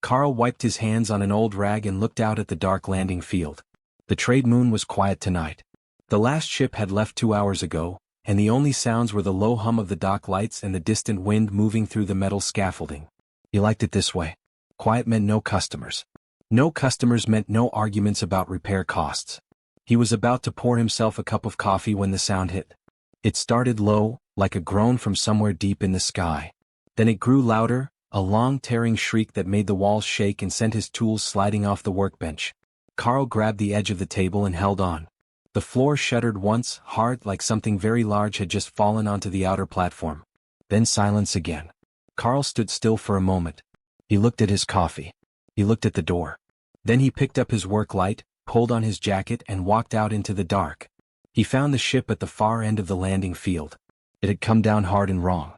Carl wiped his hands on an old rag and looked out at the dark landing field. The trade moon was quiet tonight. The last ship had left 2 hours ago, and the only sounds were the low hum of the dock lights and the distant wind moving through the metal scaffolding. He liked it this way. Quiet meant no customers. No customers meant no arguments about repair costs. He was about to pour himself a cup of coffee when the sound hit. It started low, like a groan from somewhere deep in the sky. Then it grew louder, a long tearing shriek that made the walls shake and sent his tools sliding off the workbench. Carl grabbed the edge of the table and held on. The floor shuddered once, hard, like something very large had just fallen onto the outer platform. Then silence again. Carl stood still for a moment. He looked at his coffee. He looked at the door. Then he picked up his work light, pulled on his jacket and walked out into the dark. He found the ship at the far end of the landing field. It had come down hard and wrong.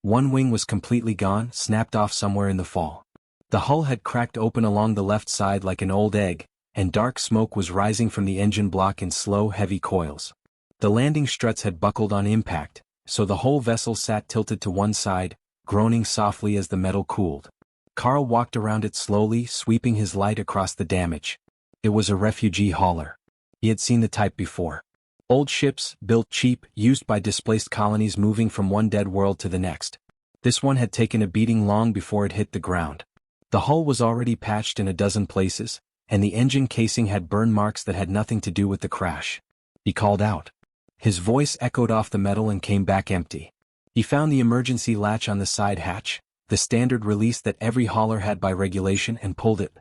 One wing was completely gone, snapped off somewhere in the fall. The hull had cracked open along the left side like an old egg, and dark smoke was rising from the engine block in slow, heavy coils. The landing struts had buckled on impact, so the whole vessel sat tilted to one side, groaning softly as the metal cooled. Carl walked around it slowly, sweeping his light across the damage. It was a refugee hauler. He had seen the type before. Old ships, built cheap, used by displaced colonies moving from one dead world to the next. This one had taken a beating long before it hit the ground. The hull was already patched in a dozen places, and the engine casing had burn marks that had nothing to do with the crash. He called out. His voice echoed off the metal and came back empty. He found the emergency latch on the side hatch, the standard release that every hauler had by regulation, and pulled it.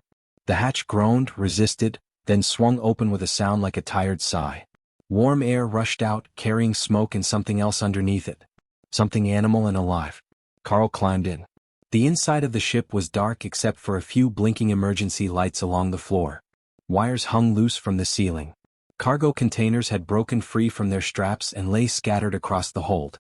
The hatch groaned, resisted, then swung open with a sound like a tired sigh. Warm air rushed out, carrying smoke and something else underneath it. Something animal and alive. Carl climbed in. The inside of the ship was dark except for a few blinking emergency lights along the floor. Wires hung loose from the ceiling. Cargo containers had broken free from their straps and lay scattered across the hold.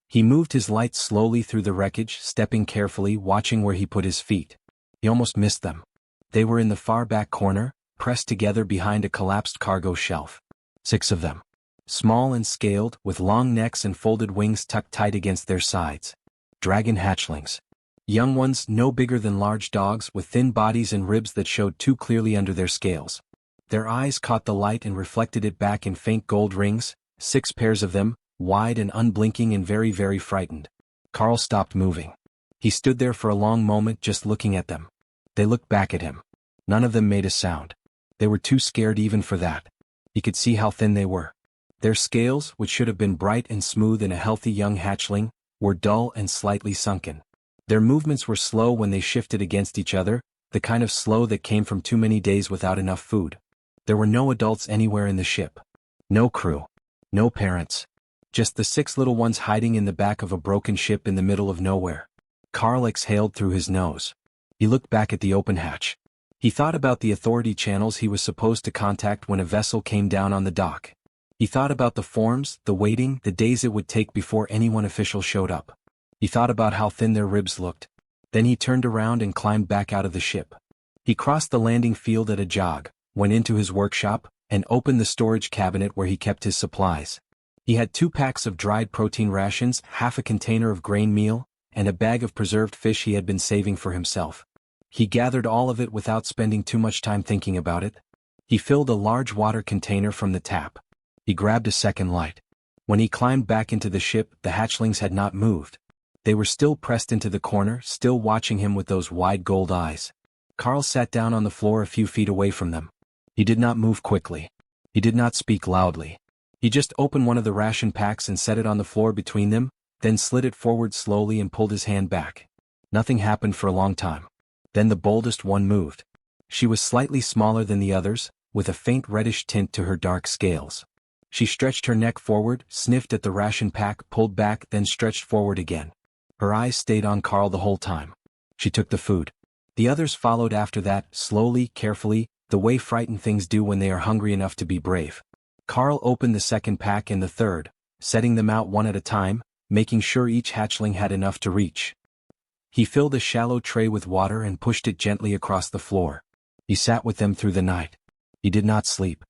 He moved his light slowly through the wreckage, stepping carefully, watching where he put his feet. He almost missed them. They were in the far back corner, pressed together behind a collapsed cargo shelf. 6 of them. Small and scaled, with long necks and folded wings tucked tight against their sides. Dragon hatchlings. Young ones no bigger than large dogs, with thin bodies and ribs that showed too clearly under their scales. Their eyes caught the light and reflected it back in faint gold rings, 6 pairs of them, wide and unblinking and very, very frightened. Carl stopped moving. He stood there for a long moment just looking at them. They looked back at him. None of them made a sound. They were too scared even for that. He could see how thin they were. Their scales, which should have been bright and smooth in a healthy young hatchling, were dull and slightly sunken. Their movements were slow when they shifted against each other, the kind of slow that came from too many days without enough food. There were no adults anywhere in the ship. No crew. No parents. Just the 6 little ones hiding in the back of a broken ship in the middle of nowhere. Carl exhaled through his nose. He looked back at the open hatch. He thought about the authority channels he was supposed to contact when a vessel came down on the dock. He thought about the forms, the waiting, the days it would take before anyone official showed up. He thought about how thin their ribs looked. Then he turned around and climbed back out of the ship. He crossed the landing field at a jog, went into his workshop, and opened the storage cabinet where he kept his supplies. He had 2 packs of dried protein rations, half a container of grain meal, and a bag of preserved fish he had been saving for himself. He gathered all of it without spending too much time thinking about it. He filled a large water container from the tap. He grabbed a second light. When he climbed back into the ship, the hatchlings had not moved. They were still pressed into the corner, still watching him with those wide gold eyes. Carl sat down on the floor a few feet away from them. He did not move quickly. He did not speak loudly. He just opened one of the ration packs and set it on the floor between them, then slid it forward slowly and pulled his hand back. Nothing happened for a long time. Then the boldest one moved. She was slightly smaller than the others, with a faint reddish tint to her dark scales. She stretched her neck forward, sniffed at the ration pack, pulled back, then stretched forward again. Her eyes stayed on Carl the whole time. She took the food. The others followed after that, slowly, carefully, the way frightened things do when they are hungry enough to be brave. Carl opened the second pack and the third, setting them out one at a time, making sure each hatchling had enough to reach. He filled a shallow tray with water and pushed it gently across the floor. He sat with them through the night. He did not sleep.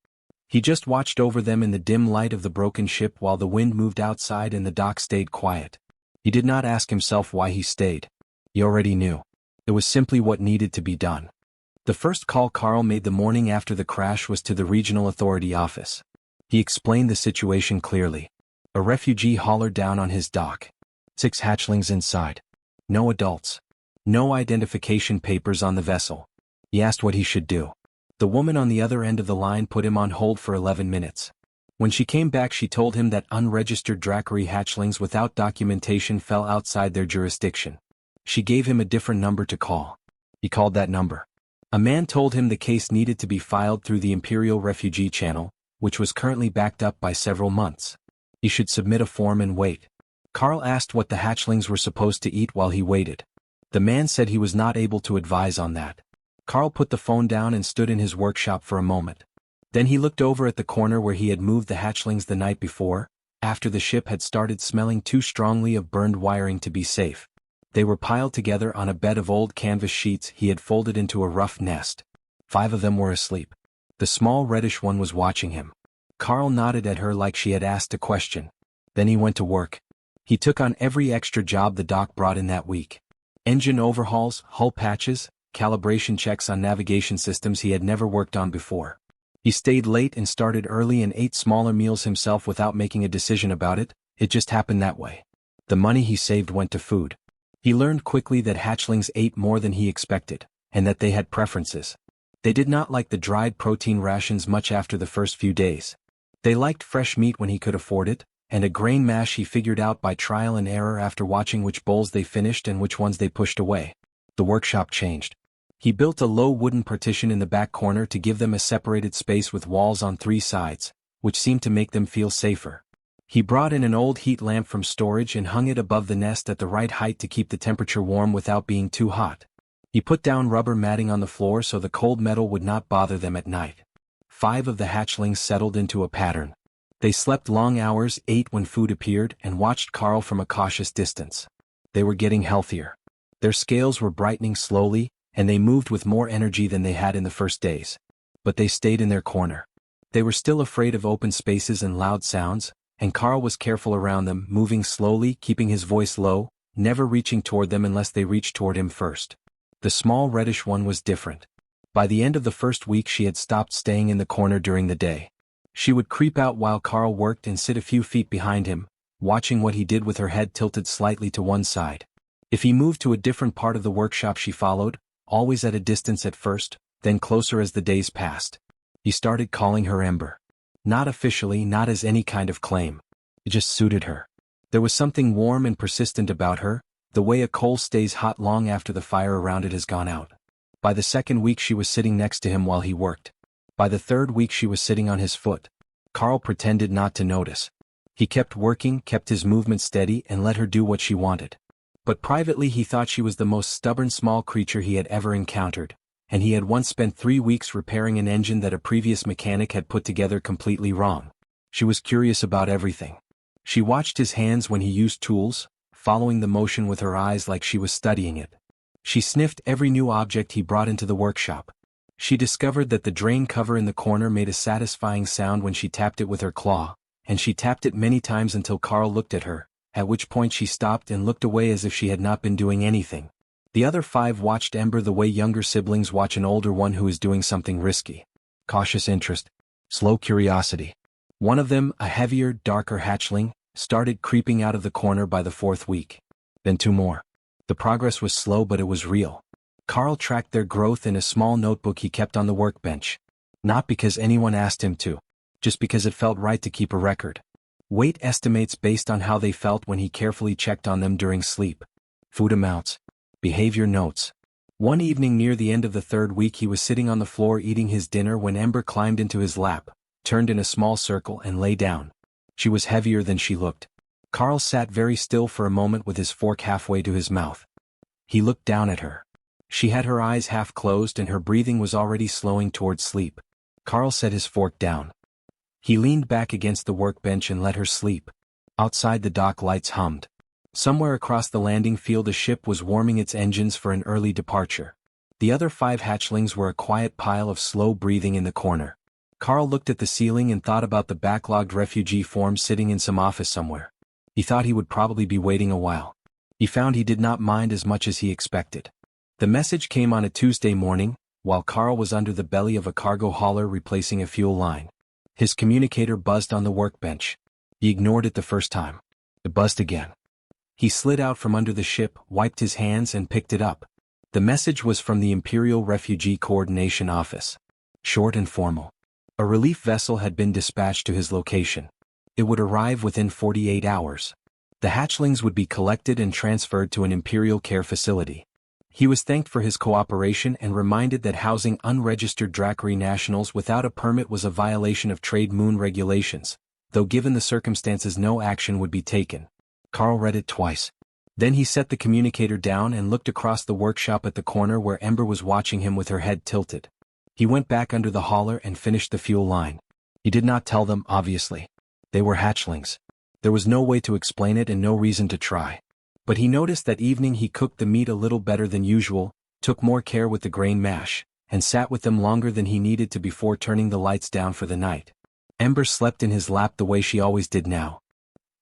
He just watched over them in the dim light of the broken ship while the wind moved outside and the dock stayed quiet. He did not ask himself why he stayed. He already knew. It was simply what needed to be done. The first call Carl made the morning after the crash was to the regional authority office. He explained the situation clearly. A refugee hollered down on his dock. 6 hatchlings inside. No adults. No identification papers on the vessel. He asked what he should do. The woman on the other end of the line put him on hold for 11 minutes. When she came back, she told him that unregistered Dracari hatchlings without documentation fell outside their jurisdiction. She gave him a different number to call. He called that number. A man told him the case needed to be filed through the Imperial Refugee Channel, which was currently backed up by several months. He should submit a form and wait. Carl asked what the hatchlings were supposed to eat while he waited. The man said he was not able to advise on that. Carl put the phone down and stood in his workshop for a moment. Then he looked over at the corner where he had moved the hatchlings the night before, after the ship had started smelling too strongly of burned wiring to be safe. They were piled together on a bed of old canvas sheets he had folded into a rough nest. 5 of them were asleep. The small reddish one was watching him. Carl nodded at her like she had asked a question. Then he went to work. He took on every extra job the dock brought in that week. Engine overhauls, hull patches, calibration checks on navigation systems he had never worked on before. He stayed late and started early and ate smaller meals himself without making a decision about it. It just happened that way. The money he saved went to food. He learned quickly that hatchlings ate more than he expected, and that they had preferences. They did not like the dried protein rations much after the first few days. They liked fresh meat when he could afford it, and a grain mash he figured out by trial and error after watching which bowls they finished and which ones they pushed away. The workshop changed. He built a low wooden partition in the back corner to give them a separated space with walls on 3 sides, which seemed to make them feel safer. He brought in an old heat lamp from storage and hung it above the nest at the right height to keep the temperature warm without being too hot. He put down rubber matting on the floor so the cold metal would not bother them at night. 5 of the hatchlings settled into a pattern. They slept long hours, ate when food appeared, and watched Carl from a cautious distance. They were getting healthier. Their scales were brightening slowly, and they moved with more energy than they had in the first days. But they stayed in their corner. They were still afraid of open spaces and loud sounds, and Carl was careful around them, moving slowly, keeping his voice low, never reaching toward them unless they reached toward him first. The small reddish one was different. By the end of the first week she had stopped staying in the corner during the day. She would creep out while Carl worked and sit a few feet behind him, watching what he did with her head tilted slightly to one side. If he moved to a different part of the workshop she followed, always at a distance at first, then closer as the days passed. He started calling her Ember. Not officially, not as any kind of claim. It just suited her. There was something warm and persistent about her, the way a coal stays hot long after the fire around it has gone out. By the second week she was sitting next to him while he worked. By the third week she was sitting on his foot. Carl pretended not to notice. He kept working, kept his movement steady, and let her do what she wanted. But privately he thought she was the most stubborn small creature he had ever encountered, and he had once spent 3 weeks repairing an engine that a previous mechanic had put together completely wrong. She was curious about everything. She watched his hands when he used tools, following the motion with her eyes like she was studying it. She sniffed every new object he brought into the workshop. She discovered that the drain cover in the corner made a satisfying sound when she tapped it with her claw, and she tapped it many times until Carl looked at her, at which point she stopped and looked away as if she had not been doing anything. The other 5 watched Ember the way younger siblings watch an older one who is doing something risky. Cautious interest. Slow curiosity. One of them, a heavier, darker hatchling, started creeping out of the corner by the 4th week. Then 2 more. The progress was slow but it was real. Carl tracked their growth in a small notebook he kept on the workbench. Not because anyone asked him to. Just because it felt right to keep a record. Weight estimates based on how they felt when he carefully checked on them during sleep. Food amounts. Behavior notes. One evening near the end of the 3rd week he was sitting on the floor eating his dinner when Ember climbed into his lap, turned in a small circle and lay down. She was heavier than she looked. Carl sat very still for a moment with his fork halfway to his mouth. He looked down at her. She had her eyes half closed and her breathing was already slowing towards sleep. Carl set his fork down. He leaned back against the workbench and let her sleep. Outside the dock lights hummed. Somewhere across the landing field a ship was warming its engines for an early departure. The other 5 hatchlings were a quiet pile of slow breathing in the corner. Carl looked at the ceiling and thought about the backlogged refugee form sitting in some office somewhere. He thought he would probably be waiting a while. He found he did not mind as much as he expected. The message came on a Tuesday morning, while Carl was under the belly of a cargo hauler replacing a fuel line. His communicator buzzed on the workbench. He ignored it the first time. It buzzed again. He slid out from under the ship, wiped his hands and picked it up. The message was from the Imperial Refugee Coordination Office. Short and formal. A relief vessel had been dispatched to his location. It would arrive within 48 hours. The hatchlings would be collected and transferred to an Imperial care facility. He was thanked for his cooperation and reminded that housing unregistered Dracari nationals without a permit was a violation of Trade Moon regulations, though given the circumstances no action would be taken. Carl read it twice. Then he set the communicator down and looked across the workshop at the corner where Ember was watching him with her head tilted. He went back under the hauler and finished the fuel line. He did not tell them, obviously. They were hatchlings. There was no way to explain it and no reason to try. But he noticed that evening he cooked the meat a little better than usual, took more care with the grain mash, and sat with them longer than he needed to before turning the lights down for the night. Ember slept in his lap the way she always did now.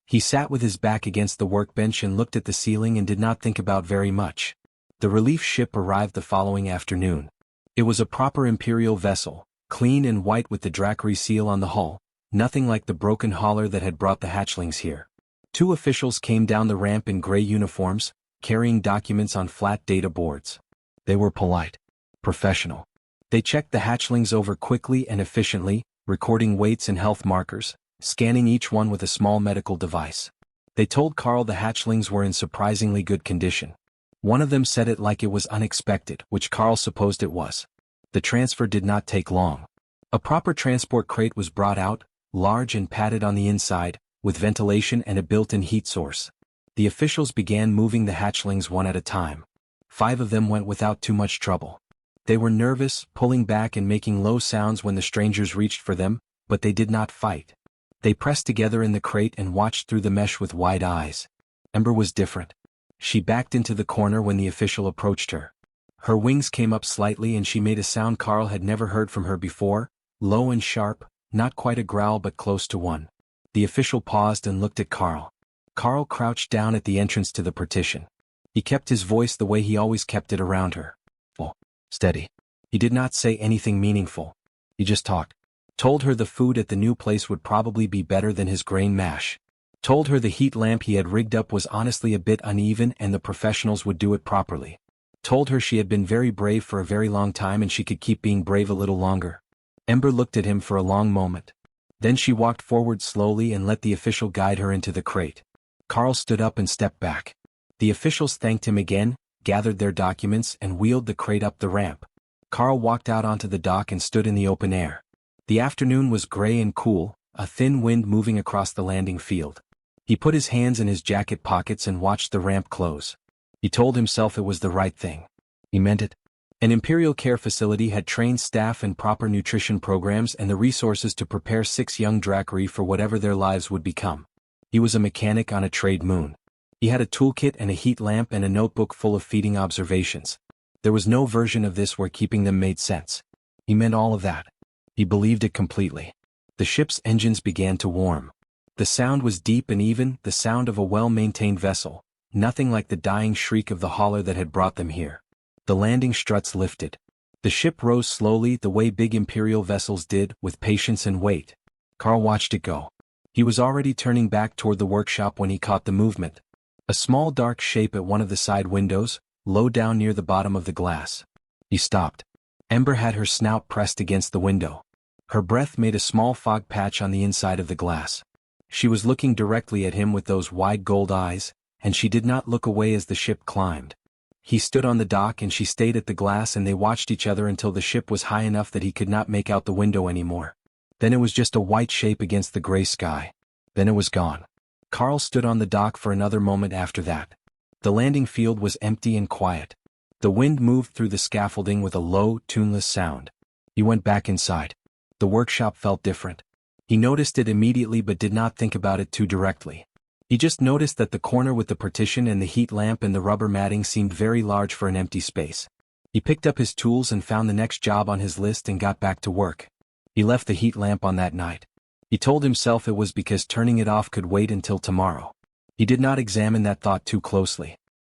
He sat with his back against the workbench and looked at the ceiling and did not think about very much. The relief ship arrived the following afternoon. It was a proper Imperial vessel, clean and white with the Dracari seal on the hull, nothing like the broken hauler that had brought the hatchlings here. Two officials came down the ramp in gray uniforms, carrying documents on flat data boards. They were polite. Professional. They checked the hatchlings over quickly and efficiently, recording weights and health markers, scanning each one with a small medical device. They told Carl the hatchlings were in surprisingly good condition. One of them said it like it was unexpected, which Carl supposed it was. The transfer did not take long. A proper transport crate was brought out, large and padded on the inside, with ventilation and a built-in heat source. The officials began moving the hatchlings one at a time. 5 of them went without too much trouble. They were nervous, pulling back and making low sounds when the strangers reached for them, but they did not fight. They pressed together in the crate and watched through the mesh with wide eyes. Ember was different. She backed into the corner when the official approached her. Her wings came up slightly and she made a sound Carl had never heard from her before, low and sharp, not quite a growl but close to one. The official paused and looked at Carl. Carl crouched down at the entrance to the partition. He kept his voice the way he always kept it around her. Oh, steady. He did not say anything meaningful. He just talked. Told her the food at the new place would probably be better than his grain mash. Told her the heat lamp he had rigged up was honestly a bit uneven and the professionals would do it properly. Told her she had been very brave for a very long time and she could keep being brave a little longer. Ember looked at him for a long moment. Then she walked forward slowly and let the official guide her into the crate. Carl stood up and stepped back. The officials thanked him again, gathered their documents and wheeled the crate up the ramp. Carl walked out onto the dock and stood in the open air. The afternoon was gray and cool, a thin wind moving across the landing field. He put his hands in his jacket pockets and watched the ramp close. He told himself it was the right thing. He meant it. An Imperial care facility had trained staff and proper nutrition programs and the resources to prepare 6 young Dracari for whatever their lives would become. He was a mechanic on a trade moon. He had a toolkit and a heat lamp and a notebook full of feeding observations. There was no version of this where keeping them made sense. He meant all of that. He believed it completely. The ship's engines began to warm. The sound was deep and even, the sound of a well-maintained vessel, nothing like the dying shriek of the hauler that had brought them here. The landing struts lifted. The ship rose slowly the way big Imperial vessels did, with patience and weight. Carl watched it go. He was already turning back toward the workshop when he caught the movement. A small dark shape at one of the side windows, low down near the bottom of the glass. He stopped. Ember had her snout pressed against the window. Her breath made a small fog patch on the inside of the glass. She was looking directly at him with those wide gold eyes, and she did not look away as the ship climbed. He stood on the dock and she stayed at the glass and they watched each other until the ship was high enough that he could not make out the window anymore. Then it was just a white shape against the gray sky. Then it was gone. Carl stood on the dock for another moment after that. The landing field was empty and quiet. The wind moved through the scaffolding with a low, tuneless sound. He went back inside. The workshop felt different. He noticed it immediately but did not think about it too directly. He just noticed that the corner with the partition and the heat lamp and the rubber matting seemed very large for an empty space. He picked up his tools and found the next job on his list and got back to work. He left the heat lamp on that night. He told himself it was because turning it off could wait until tomorrow. He did not examine that thought too closely.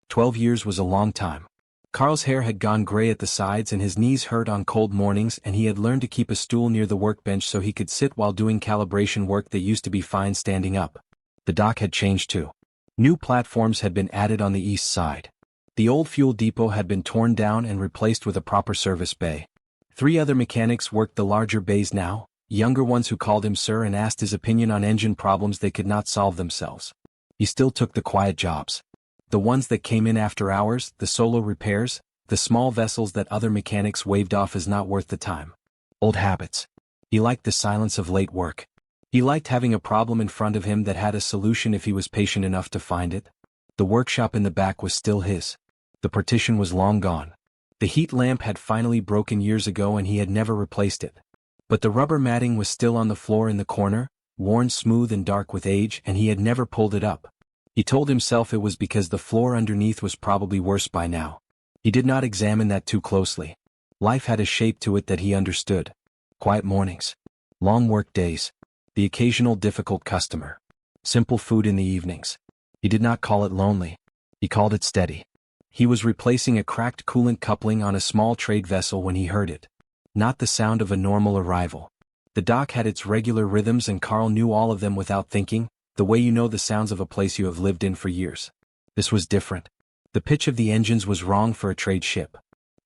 12 years was a long time. Carl's hair had gone gray at the sides and his knees hurt on cold mornings, and he had learned to keep a stool near the workbench so he could sit while doing calibration work that used to be fine standing up. The dock had changed too. New platforms had been added on the east side. The old fuel depot had been torn down and replaced with a proper service bay. 3 other mechanics worked the larger bays now, younger ones who called him sir and asked his opinion on engine problems they could not solve themselves. He still took the quiet jobs. The ones that came in after hours, the solo repairs, the small vessels that other mechanics waved off as not worth the time. Old habits. He liked the silence of late work. He liked having a problem in front of him that had a solution if he was patient enough to find it. The workshop in the back was still his. The partition was long gone. The heat lamp had finally broken years ago and he had never replaced it. But the rubber matting was still on the floor in the corner, worn smooth and dark with age, and he had never pulled it up. He told himself it was because the floor underneath was probably worse by now. He did not examine that too closely. Life had a shape to it that he understood. Quiet mornings. Long work days. The occasional difficult customer. Simple food in the evenings. He did not call it lonely. He called it steady. He was replacing a cracked coolant coupling on a small trade vessel when he heard it. Not the sound of a normal arrival. The dock had its regular rhythms and Carl knew all of them without thinking, the way you know the sounds of a place you have lived in for years. This was different. The pitch of the engines was wrong for a trade ship.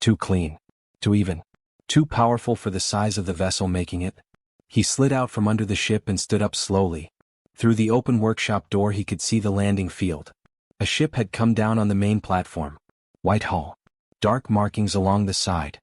Too clean. Too even. Too powerful for the size of the vessel making it. He slid out from under the ship and stood up slowly. Through the open workshop door he could see the landing field. A ship had come down on the main platform. White hull. Dark markings along the side.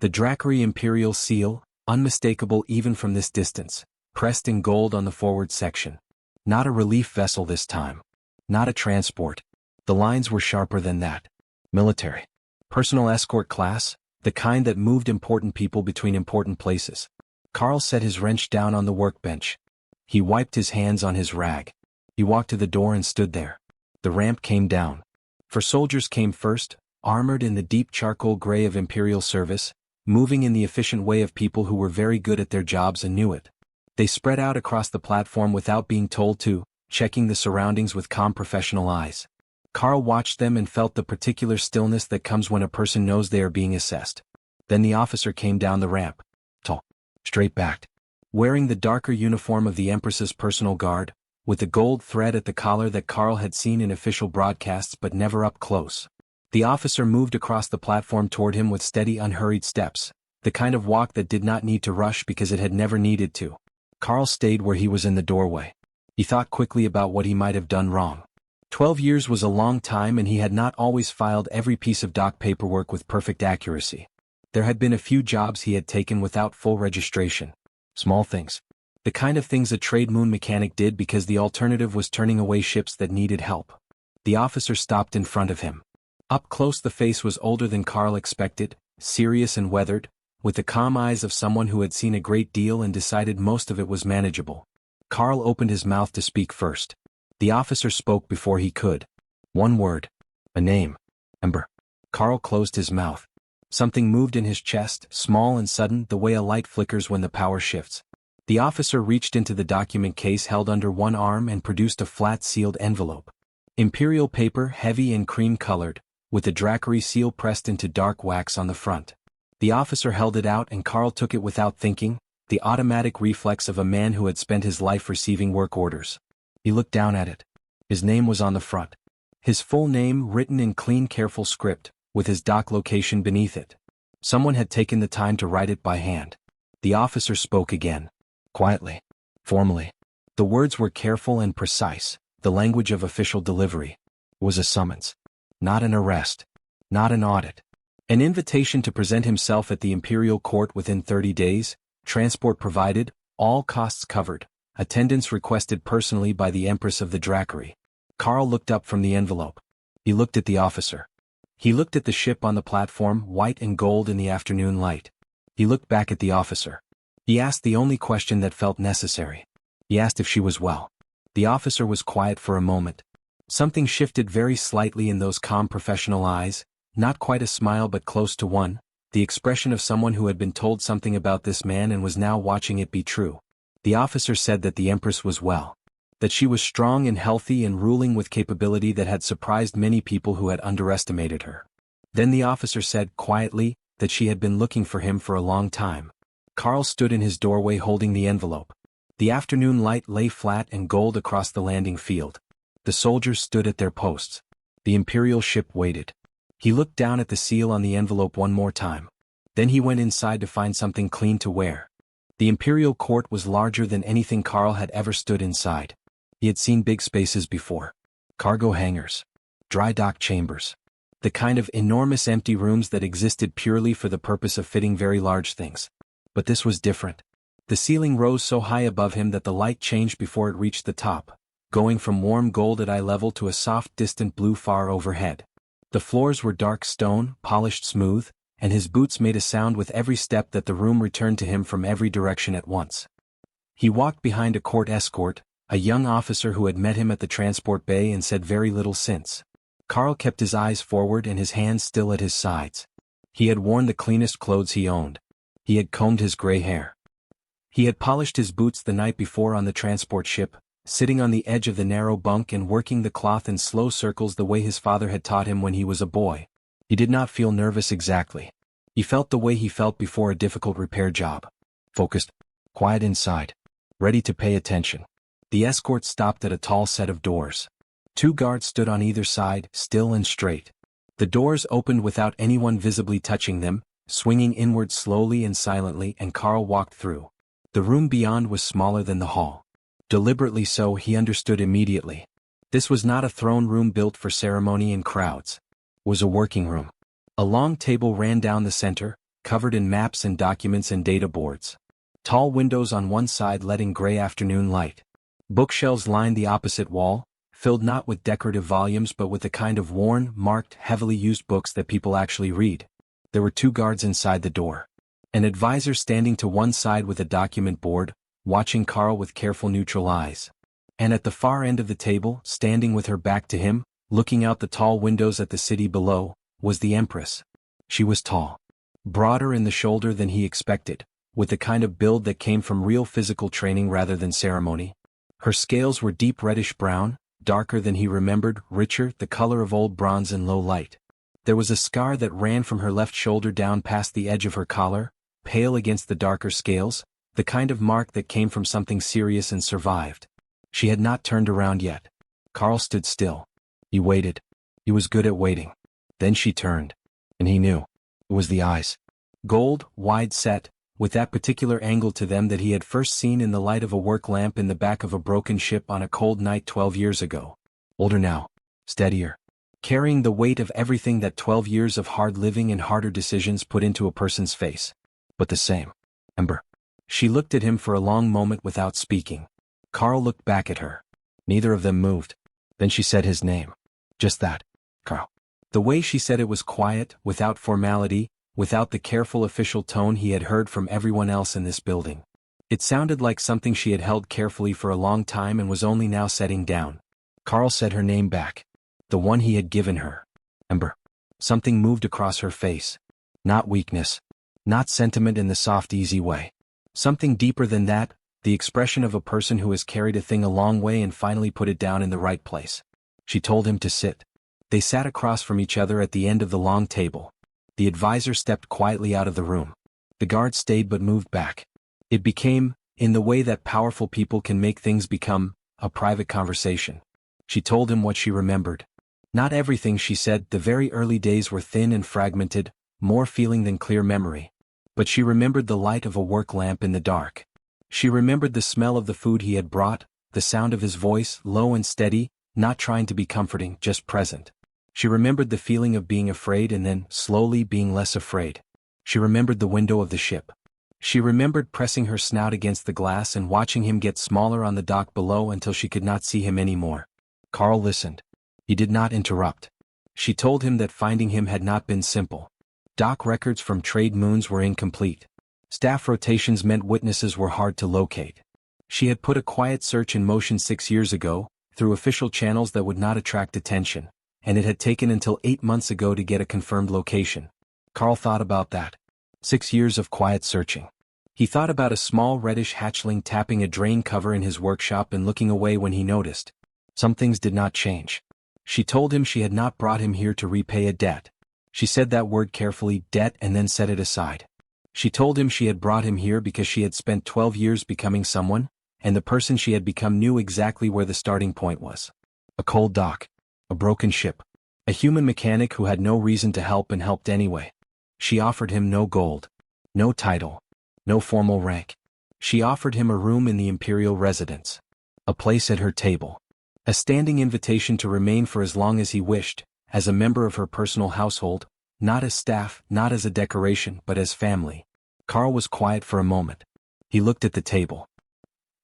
The Dracari Imperial seal, unmistakable even from this distance, pressed in gold on the forward section. Not a relief vessel this time. Not a transport. The lines were sharper than that. Military. Personal escort class, the kind that moved important people between important places. Carl set his wrench down on the workbench. He wiped his hands on his rag. He walked to the door and stood there. The ramp came down. For soldiers came first, armored in the deep charcoal gray of Imperial service, moving in the efficient way of people who were very good at their jobs and knew it. They spread out across the platform without being told to, checking the surroundings with calm professional eyes. Carl watched them and felt the particular stillness that comes when a person knows they are being assessed. Then the officer came down the ramp. Tall. Straight-backed. Wearing the darker uniform of the Empress's personal guard, with the gold thread at the collar that Carl had seen in official broadcasts but never up close. The officer moved across the platform toward him with steady, unhurried steps, the kind of walk that did not need to rush because it had never needed to. Carl stayed where he was in the doorway. He thought quickly about what he might have done wrong. 12 years was a long time and he had not always filed every piece of dock paperwork with perfect accuracy. There had been a few jobs he had taken without full registration. Small things. The kind of things a trade moon mechanic did because the alternative was turning away ships that needed help. The officer stopped in front of him. Up close the face was older than Carl expected, serious and weathered, with the calm eyes of someone who had seen a great deal and decided most of it was manageable. Carl opened his mouth to speak first. The officer spoke before he could. One word. A name. Ember. Carl closed his mouth. Something moved in his chest, small and sudden, the way a light flickers when the power shifts. The officer reached into the document case held under one arm and produced a flat sealed envelope. Imperial paper, heavy and cream-colored, with the Dracari seal pressed into dark wax on the front. The officer held it out and Carl took it without thinking, the automatic reflex of a man who had spent his life receiving work orders. He looked down at it. His name was on the front. His full name written in clean, careful script, with his dock location beneath it. Someone had taken the time to write it by hand. The officer spoke again. Quietly. Formally. The words were careful and precise, the language of official delivery. It was a summons. Not an arrest. Not an audit. An invitation to present himself at the Imperial Court within 30 days, transport provided, all costs covered, attendance requested personally by the Empress of the Dracari. Carl looked up from the envelope. He looked at the officer. He looked at the ship on the platform, white and gold in the afternoon light. He looked back at the officer. He asked the only question that felt necessary. He asked if she was well. The officer was quiet for a moment. Something shifted very slightly in those calm professional eyes, not quite a smile but close to one, the expression of someone who had been told something about this man and was now watching it be true. The officer said that the Empress was well. That she was strong and healthy and ruling with capability that had surprised many people who had underestimated her. Then the officer said quietly that she had been looking for him for a long time. Carl stood in his doorway holding the envelope. The afternoon light lay flat and gold across the landing field. The soldiers stood at their posts. The Imperial ship waited. He looked down at the seal on the envelope one more time. Then he went inside to find something clean to wear. The Imperial court was larger than anything Carl had ever stood inside. He had seen big spaces before. Cargo hangars. Dry dock chambers. The kind of enormous empty rooms that existed purely for the purpose of fitting very large things. But this was different. The ceiling rose so high above him that the light changed before it reached the top, going from warm gold at eye level to a soft distant blue far overhead. The floors were dark stone, polished smooth, and his boots made a sound with every step that the room returned to him from every direction at once. He walked behind a court escort, a young officer who had met him at the transport bay and said very little since. Carl kept his eyes forward and his hands still at his sides. He had worn the cleanest clothes he owned. He had combed his gray hair. He had polished his boots the night before on the transport ship, sitting on the edge of the narrow bunk and working the cloth in slow circles the way his father had taught him when he was a boy. He did not feel nervous exactly. He felt the way he felt before a difficult repair job. Focused, quiet inside, ready to pay attention. The escort stopped at a tall set of doors. 2 guards stood on either side, still and straight. The doors opened without anyone visibly touching them, swinging inward slowly and silently, and Carl walked through. The room beyond was smaller than the hall. Deliberately so, he understood immediately. This was not a throne room built for ceremony and crowds. It was a working room. A long table ran down the center, covered in maps and documents and data boards. Tall windows on one side letting gray afternoon light. Bookshelves lined the opposite wall, filled not with decorative volumes but with the kind of worn, marked, heavily used books that people actually read. There were 2 guards inside the door. An advisor standing to one side with a document board, watching Carl with careful neutral eyes. And at the far end of the table, standing with her back to him, looking out the tall windows at the city below, was the Empress. She was tall. Broader in the shoulder than he expected, with the kind of build that came from real physical training rather than ceremony. Her scales were deep reddish brown, darker than he remembered, richer, the color of old bronze in low light. There was a scar that ran from her left shoulder down past the edge of her collar, pale against the darker scales, the kind of mark that came from something serious and survived. She had not turned around yet. Carl stood still. He waited. He was good at waiting. Then she turned. And he knew. It was the eyes. Gold, wide set, with that particular angle to them that he had first seen in the light of a work lamp in the back of a broken ship on a cold night 12 years ago. Older now. Steadier. Carrying the weight of everything that 12 years of hard living and harder decisions put into a person's face. But the same. Ember. She looked at him for a long moment without speaking. Carl looked back at her. Neither of them moved. Then she said his name. Just that. Carl. The way she said it was quiet, without formality, without the careful official tone he had heard from everyone else in this building. It sounded like something she had held carefully for a long time and was only now setting down. Carl said her name back. The one he had given her. Ember. Something moved across her face. Not weakness. Not sentiment in the soft, easy way. Something deeper than that, the expression of a person who has carried a thing a long way and finally put it down in the right place. She told him to sit. They sat across from each other at the end of the long table. The advisor stepped quietly out of the room. The guard stayed but moved back. It became, in the way that powerful people can make things become, a private conversation. She told him what she remembered. Not everything, she said. The very early days were thin and fragmented, more feeling than clear memory. But she remembered the light of a work lamp in the dark. She remembered the smell of the food he had brought, the sound of his voice, low and steady, not trying to be comforting, just present. She remembered the feeling of being afraid and then, slowly, being less afraid. She remembered the window of the ship. She remembered pressing her snout against the glass and watching him get smaller on the dock below until she could not see him anymore. Carl listened. He did not interrupt. She told him that finding him had not been simple. Dock records from trade moons were incomplete. Staff rotations meant witnesses were hard to locate. She had put a quiet search in motion 6 years ago, through official channels that would not attract attention, and it had taken until 8 months ago to get a confirmed location. Carl thought about that. 6 years of quiet searching. He thought about a small reddish hatchling tapping a drain cover in his workshop and looking away when he noticed. Some things did not change. She told him she had not brought him here to repay a debt. She said that word carefully, debt, and then set it aside. She told him she had brought him here because she had spent 12 years becoming someone, and the person she had become knew exactly where the starting point was. A cold dock. A broken ship. A human mechanic who had no reason to help and helped anyway. She offered him no gold. No title. No formal rank. She offered him a room in the imperial residence. A place at her table. A standing invitation to remain for as long as he wished, as a member of her personal household, not as staff, not as a decoration, but as family. Carl was quiet for a moment. He looked at the table.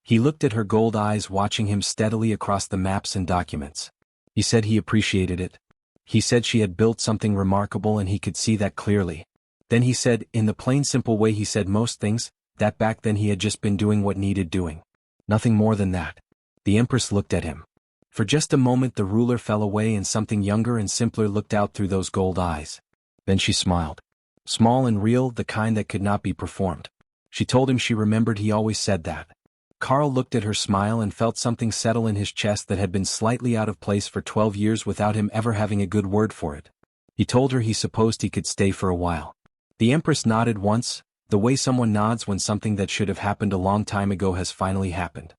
He looked at her gold eyes watching him steadily across the maps and documents. He said he appreciated it. He said she had built something remarkable and he could see that clearly. Then he said, in the plain simple way he said most things, that back then he had just been doing what needed doing. Nothing more than that. The Empress looked at him. For just a moment the ruler fell away and something younger and simpler looked out through those gold eyes. Then she smiled. Small and real, the kind that could not be performed. She told him she remembered he always said that. Carl looked at her smile and felt something settle in his chest that had been slightly out of place for 12 years without him ever having a good word for it. He told her he supposed he could stay for a while. The Empress nodded once, the way someone nods when something that should have happened a long time ago has finally happened.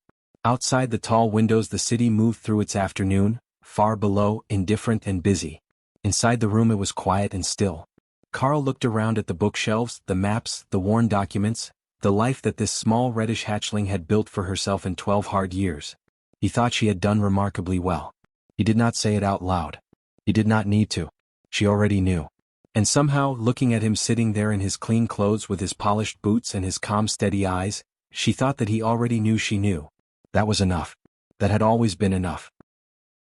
Outside the tall windows the city moved through its afternoon, far below, indifferent and busy. Inside the room it was quiet and still. Carl looked around at the bookshelves, the maps, the worn documents, the life that this small reddish hatchling had built for herself in 12 hard years. He thought she had done remarkably well. He did not say it out loud. He did not need to. She already knew. And somehow, looking at him sitting there in his clean clothes with his polished boots and his calm steady eyes, she thought that he already knew she knew. That was enough. That had always been enough.